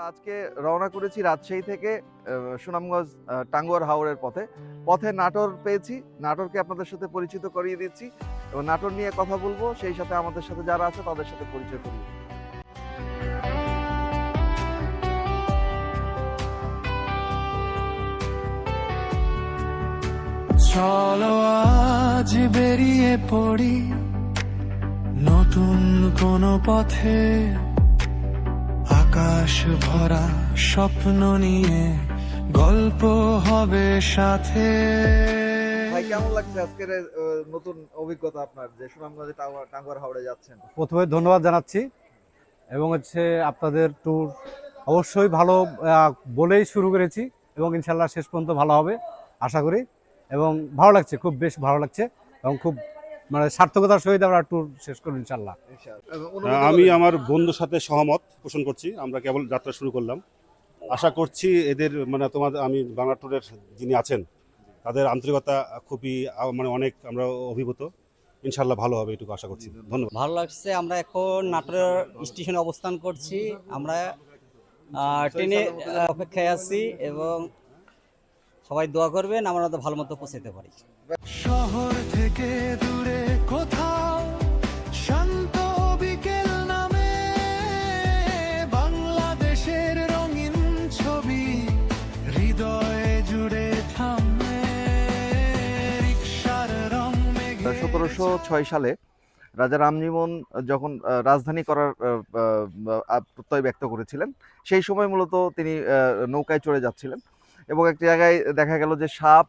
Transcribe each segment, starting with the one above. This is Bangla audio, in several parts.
আজকে রওনা করেছি রাজশাহী থেকে সুনামগঞ্জ টাঙ্গুয়ার হাওরের পথে নাটোর পেয়েছি। নাটোরকে আপনাদের সাথে পরিচিত করিয়ে দিচ্ছি এবং নাটোর নিয়ে কথা বলবো, সেই সাথে আমাদের সাথে যারা আছে তাদের সাথে পরিচয় করবো। চলো আজ বেরিয়ে পড়ি নতুন কোন পথে, আকাশ ভরা স্বপ্ন নিয়ে গল্প হবে সাথে। ভাই, কেমন লাগছে আজকের নতুন অভিজ্ঞতা আপনার, যে সুনামগঞ্জে টাঙ্গুয়ার হাওড়ে যাচ্ছেন? প্রথমে ধন্যবাদ জানাচ্ছি এবং আপনাদের ট্যুর অবশ্যই ভালো বলেই শুরু করেছি এবং ইনশাল্লাহ শেষ পর্যন্ত ভালো হবে আশা করি। এবং ভালো লাগছে, খুব বেশ ভালো লাগছে এবং খুব সার্থকতার সহিত আমরা ট্যুর শেষ করব ইনশাল্লাহ। আমি আমার বন্ধুর সাথে সহমত পোষণ করছি। আমরা কেবল যাত্রা শুরু করলাম, আশা করছি এদের আমি বাংলা ট্যুরের যিনি আছেন তাদের আন্তরিকতা খুবই অনেক আমরা অভিভূত। ইনশাল্লাহ ভালো হবে, এটুকু আশা করছি। ধন্যবাদ। ভালো লাগছে। আমরা এখন নাটোরের স্টেশনে অবস্থান করছি। আমরা ট্রেনে অপেক্ষায় আছি এবং সবাই দোয়া করবেন আমরা তো ভালো মতো পৌঁছাতে পারি। শহর থেকে দূরে কোথাও শান্ত বিকেল নামে, বাংলাদেশের রঙিন ছবি হৃদয়ে জুড়ে থামে। রিকশার রং মেঘে 1706 সালে রাজা রামজীবন যখন রাজধানী করার প্রত্যয় ব্যক্ত করেছিলেন, সেই সময় মূলত তিনি নৌকায় চড়ে যাচ্ছিলেন এবং এক জায়গায় দেখা গেল যে সাপ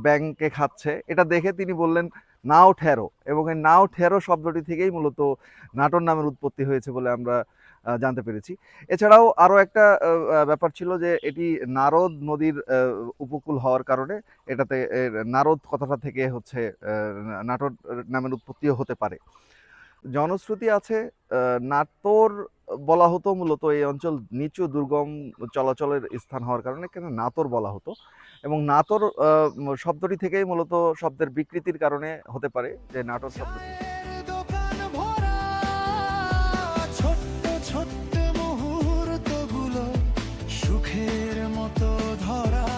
ব্যাঙকে খাচ্ছে। এটা দেখে তিনি বললেন নাও ঠেরো, এবং এই নাও ঠেরো শব্দটি থেকেই মূলত নাটোর নামের উৎপত্তি হয়েছে বলে আমরা জানতে পেরেছি। এছাড়াও আরও একটা ব্যাপার ছিল যে এটি নারদ নদীর উপকূল হওয়ার কারণে এটাতে নারদ কথাটা থেকে নাটোর নামের উৎপত্তিও হতে পারে। জনশ্রুতি আছে নাটোর বলা হতো মূলত এই অঞ্চল নিচু দুর্গম চলাচলের স্থান হওয়ার কারণে এখানে নাটোর বলা হতো, এবং নাটোর শব্দটি থেকেই মূলত শব্দের বিকৃতির কারণে হতে পারে যে নাটোর শব্দটি। দোকান ভরা ছোট্ট ছোট্ট মুহূর্তগুলো সুখের মতো ধরা,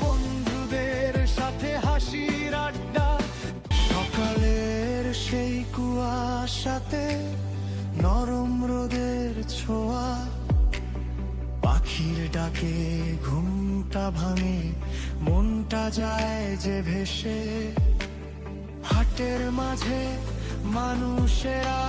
বন্ধুদের সাথে হাসির আড্ডা, সকালের সেই কুয়াশাতে নরম রোদের ছোঁয়া, পাখির ডাকে ঘুমটা ভাঙে, মনটা যায় যে ভেসে, হাটের মাঝে মানুষেরা